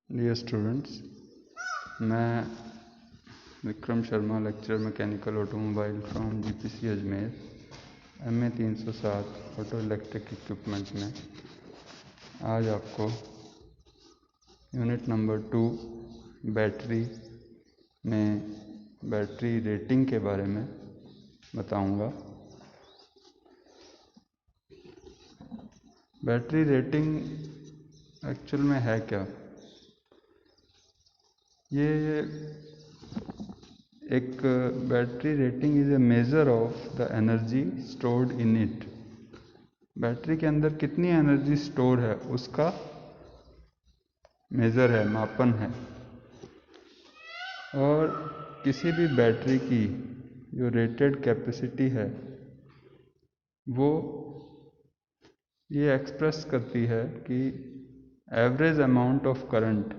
Dear students, मैं Vikram Sharma, lecturer mechanical automobile from GPC Ajmer, MA 307 auto electric equipment में आज आपको यूनिट नंबर 2 बैटरी में बैटरी रेटिंग के बारे में बताऊंगा। बैटरी रेटिंग एक्चुअल में है क्या? ये एक battery rating is a measure of the energy stored in it. Battery के अंदर कितनी एनर्जी स्टोर है उसका मेज़र है, मापन है। और किसी भी बैटरी की जो रेटेड कैपेसिटी है वो ये एक्सप्रेस करती है कि एवरेज अमाउंट ऑफ करंट,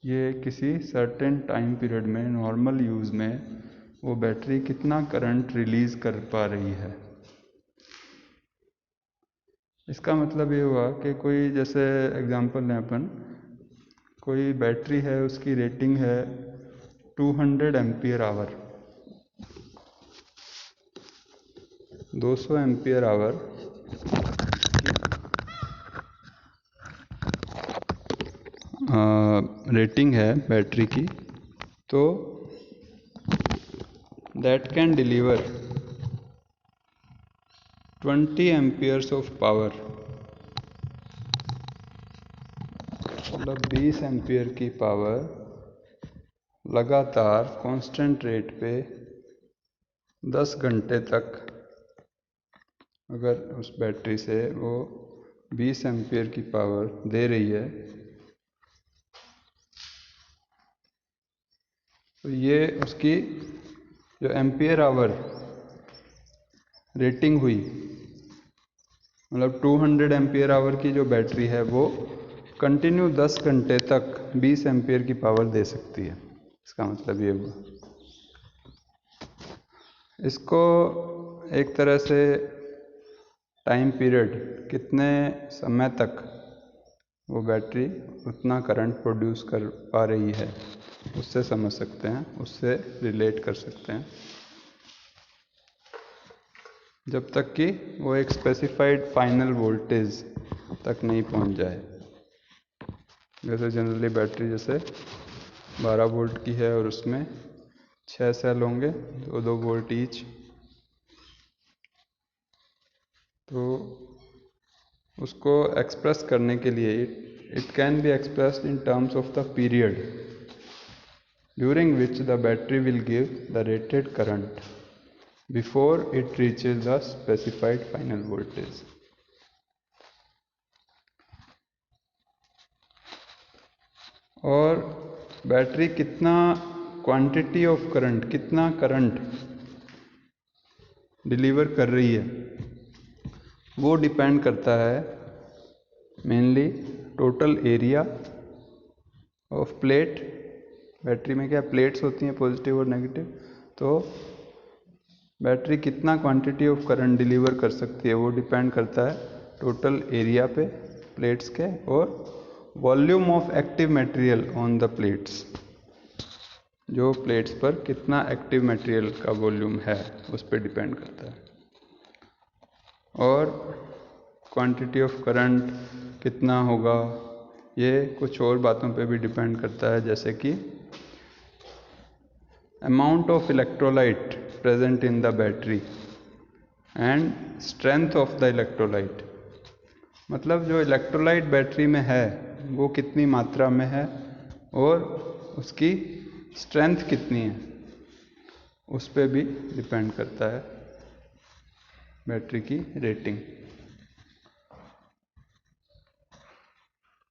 ये किसी सर्टेन टाइम पीरियड में नॉर्मल यूज़ में वो बैटरी कितना करंट रिलीज़ कर पा रही है। इसका मतलब ये हुआ कि कोई, जैसे एग्जांपल लें अपन, कोई बैटरी है, उसकी रेटिंग है 200 ampere hour, 200 ampere hour rating है बैटरी की, तो that can deliver 20 amperes of power, मतलब 20 एम्पियर की पावर लगातार कांस्टेंट रेट पे 10 घंटे तक अगर उस बैटरी से वो 20 एम्पियर की पावर दे रही है, तो ये उसकी जो एम्पियर आवर रेटिंग हुई, मतलब 200 एम्पियर आवर की जो बैटरी है वो कंटिन्यू 10 घंटे तक 20 एम्पियर की पावर दे सकती है। इसका मतलब ये हुआ। इसको एक तरह से टाइम पीरियड, कितने समय तक वो बैटरी उतना करंट प्रोड्यूस कर पा रही है, उससे समझ सकते हैं, उससे रिलेट कर सकते हैं, जब तक कि वो एक स्पेसिफाइड फाइनल वोल्टेज तक नहीं पहुंच जाए। जैसे जनरली बैटरी जैसे 12 वोल्ट की है और उसमें 6 सेल होंगे, 2-2 वोल्ट ईच, तो उसको एक्सप्रेस करने के लिए it can be expressed in terms of the period during which the battery will give the rated current before it reaches the specified final voltage. और बैटरी कितना क्वांटिटी ऑफ करंट, कितना current deliver कर रही है, वो depend करता है mainly total area of plate. Battery में क्या प्लेट्स होती हैं, पॉजिटिव और नेगेटिव, तो बैटरी कितना क्वांटिटी ऑफ करंट डिलीवर कर सकती है वो डिपेंड करता है टोटल एरिया पे प्लेट्स के, और volume of active material on the plates, जो प्लेट्स पर कितना एक्टिव मटेरियल का वॉल्यूम है उस पर डिपेंड करता है। और क्वांटिटी ऑफ करंट कितना होगा ये कुछ और बातों पे भी डिपेंड करता है, जैसे कि amount of electrolyte present in the battery and strength of the electrolyte. मतलब जो इलेक्ट्रोलाइट बैटरी में है वो कितनी मात्रा में है और उसकी स्ट्रेंथ कितनी है, उस पर भी डिपेंड करता है बैटरी की रेटिंग।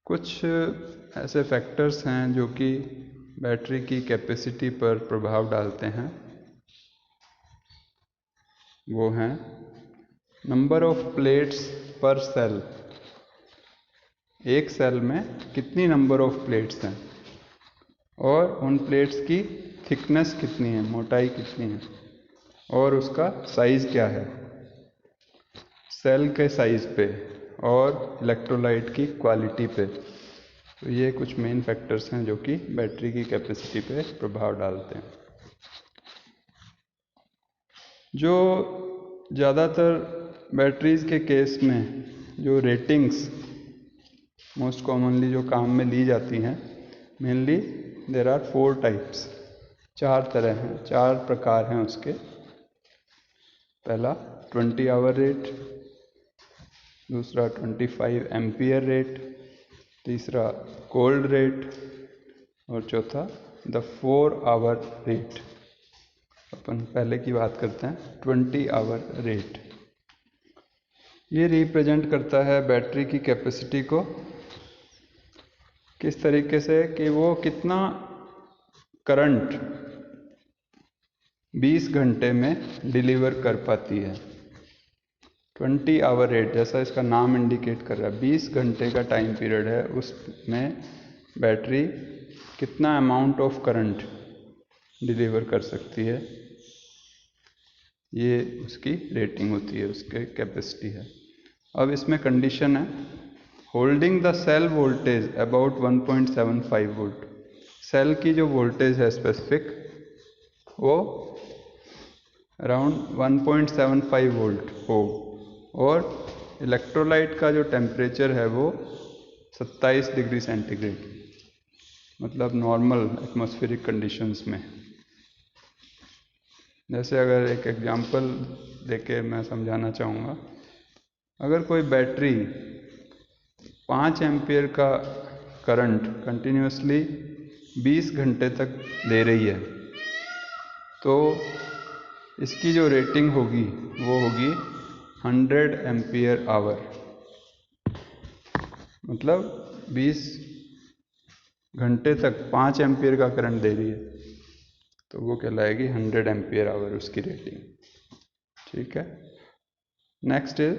कुछ ऐसे फैक्टर्स हैं जो कि बैटरी की कैपेसिटी पर प्रभाव डालते हैं, वो हैं नंबर ऑफ प्लेट्स पर सेल, एक सेल में कितनी नंबर ऑफ प्लेट्स हैं, और उन प्लेट्स की थिकनेस कितनी है, मोटाई कितनी है, और उसका साइज़ क्या है, सेल के साइज़ पे और इलेक्ट्रोलाइट की क्वालिटी पे। तो ये कुछ मेन फैक्टर्स हैं जो कि बैटरी की कैपेसिटी पे प्रभाव डालते हैं। जो ज़्यादातर बैटरीज़ के केस में जो रेटिंग्स मोस्ट कॉमनली जो काम में ली जाती हैं, मेनली देर आर 4 टाइप्स, 4 तरह हैं, 4 प्रकार हैं उसके। पहला 20 आवर रेट, दूसरा 25 एम्पियर रेट, तीसरा कोल्ड रेट और चौथा द 4 आवर रेट। अपन पहले की बात करते हैं 20 आवर रेट। ये रिप्रेजेंट करता है बैटरी की कैपेसिटी को किस तरीके से कि वो कितना करंट 20 घंटे में डिलीवर कर पाती है। 20 आवर रेट जैसा इसका नाम इंडिकेट कर रहा है, 20 घंटे का टाइम पीरियड है, उसमें बैटरी कितना अमाउंट ऑफ करंट डिलीवर कर सकती है, ये उसकी रेटिंग होती है, उसकी कैपेसिटी है। अब इसमें कंडीशन है holding the cell voltage about 1.75 volt. Cell की जो वोल्टेज है स्पेसिफिक वो अराउंड 1.75 वोल्ट हो और इलेक्ट्रोलाइट का जो टेम्परेचर है वो 27 डिग्री सेंटीग्रेड, मतलब नॉर्मल एटमॉस्फेरिक कंडीशंस में। जैसे अगर एक एग्जांपल देके मैं समझाना चाहूँगा, अगर कोई बैटरी 5 एम्पियर का करंट कंटिन्यूसली 20 घंटे तक दे रही है तो इसकी जो रेटिंग होगी वो होगी 100 एम्पियर आवर, मतलब 20 घंटे तक 5 एम्पियर का करंट दे रही है तो वो कहलाएगी 100 एम्पियर आवर उसकी रेटिंग। ठीक है। Next is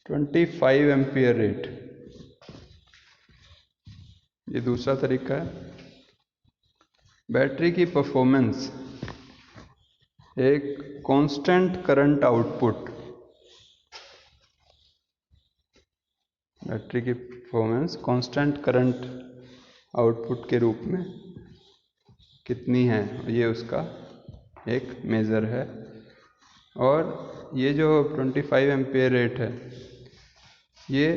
25 ampere rate. ये दूसरा तरीका है। बैटरी की परफॉर्मेंस एक कांस्टेंट करंट आउटपुट, बैटरी की परफॉर्मेंस कांस्टेंट करंट आउटपुट के रूप में कितनी है, ये उसका एक मेज़र है। और ये जो 25 एम्पियर रेट है ये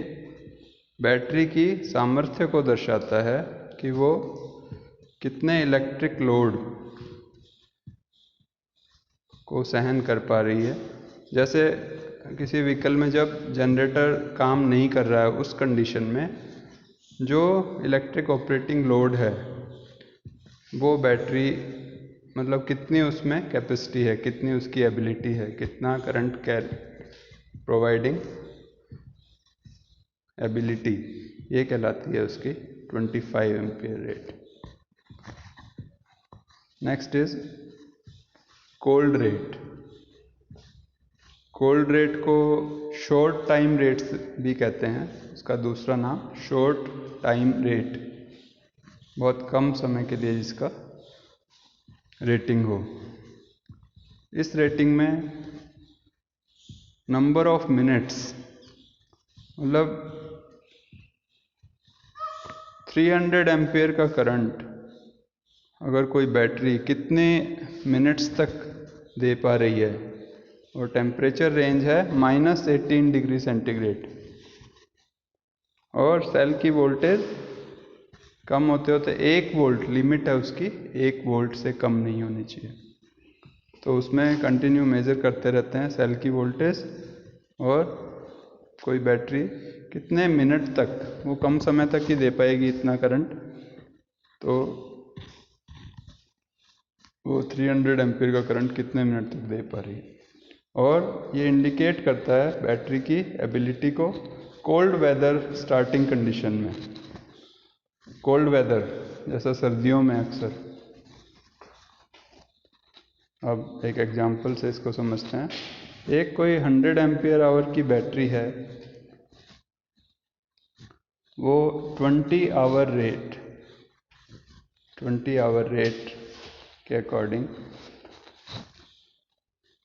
बैटरी की सामर्थ्य को दर्शाता है कि वो कितने इलेक्ट्रिक लोड को सहन कर पा रही है। जैसे किसी व्हीकल में जब जनरेटर काम नहीं कर रहा है उस कंडीशन में जो इलेक्ट्रिक ऑपरेटिंग लोड है वो बैटरी मतलब कितनी उसमें कैपेसिटी है, कितनी उसकी एबिलिटी है, कितना करंट प्रोवाइडिंग एबिलिटी, ये कहलाती है उसकी 25 ampere rate. Next is cold rate. Cold rate को शॉर्ट टाइम रेट भी कहते हैं, उसका दूसरा नाम शॉर्ट टाइम रेट, बहुत कम समय के लिए जिसका रेटिंग हो। इस रेटिंग में नंबर ऑफ मिनट्स, मतलब 300 एम्पियर का करंट अगर कोई बैटरी कितने मिनट्स तक दे पा रही है और टेम्परेचर रेंज है -18 डिग्री सेंटीग्रेड और सेल की वोल्टेज कम होते होते 1 वोल्ट लिमिट है उसकी, 1 वोल्ट से कम नहीं होनी चाहिए, तो उसमें कंटिन्यू मेजर करते रहते हैं सेल की वोल्टेज और कोई बैटरी कितने मिनट तक, वो कम समय तक ही दे पाएगी इतना करंट, तो वो 300 एम्पीयर का करंट कितने मिनट तक दे पा रही है। और ये इंडिकेट करता है बैटरी की एबिलिटी को कोल्ड वेदर स्टार्टिंग कंडीशन में। कोल्ड वेदर जैसा सर्दियों में अक्सर, अब एक एग्जांपल से इसको समझते हैं। एक कोई 100 एम्पीयर आवर की बैटरी है, वो 20 आवर रेट के अकॉर्डिंग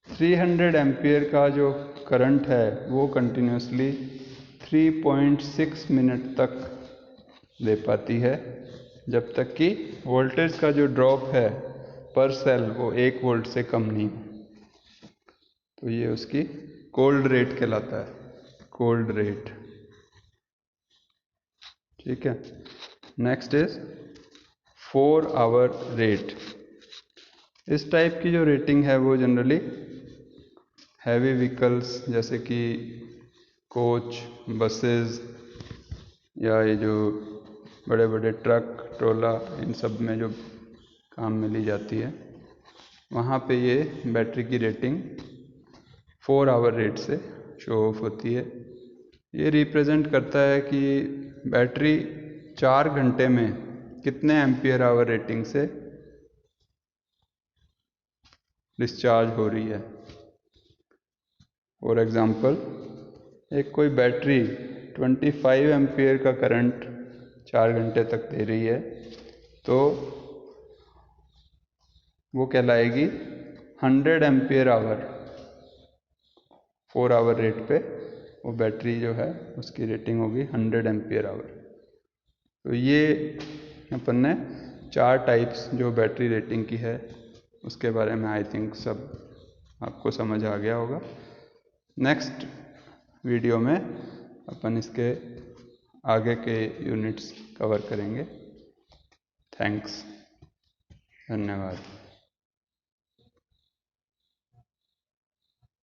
300 एम्पीयर का जो करंट है वो कंटिन्यूसली 3.6 मिनट तक दे पाती है जब तक कि वोल्टेज का जो ड्रॉप है पर सेल वो 1 वोल्ट से कम नहीं हो। तो ये उसकी कोल्ड रेट कहलाता है, कोल्ड रेट। ठीक है। Next is 4 hour rate. इस टाइप की जो रेटिंग है वो जनरली हैवी व्हीकल्स जैसे कि कोच, बसेस या ये जो बड़े बड़े ट्रक, ट्रोला, इन सब में जो काम में ली जाती है, वहाँ पे ये बैटरी की रेटिंग 4 आवर रेट से शो ऑफ होती है। ये रिप्रेजेंट करता है कि बैटरी 4 घंटे में कितने एम्पियर आवर रेटिंग से डिस्चार्ज हो रही है। फॉर एग्ज़ाम्पल, एक कोई बैटरी 25 एम्पियर का करंट 4 घंटे तक दे रही है तो वो कहलाएगी 100 एम्पियर आवर। 4 आवर रेट पे वो बैटरी जो है उसकी रेटिंग होगी 100 एम्पियर आवर। तो ये अपन ने 4 टाइप्स जो बैटरी रेटिंग की है उसके बारे में आई थिंक सब आपको समझ आ गया होगा। नेक्स्ट वीडियो में अपन इसके आगे के यूनिट्स कवर करेंगे। थैंक्स, धन्यवाद।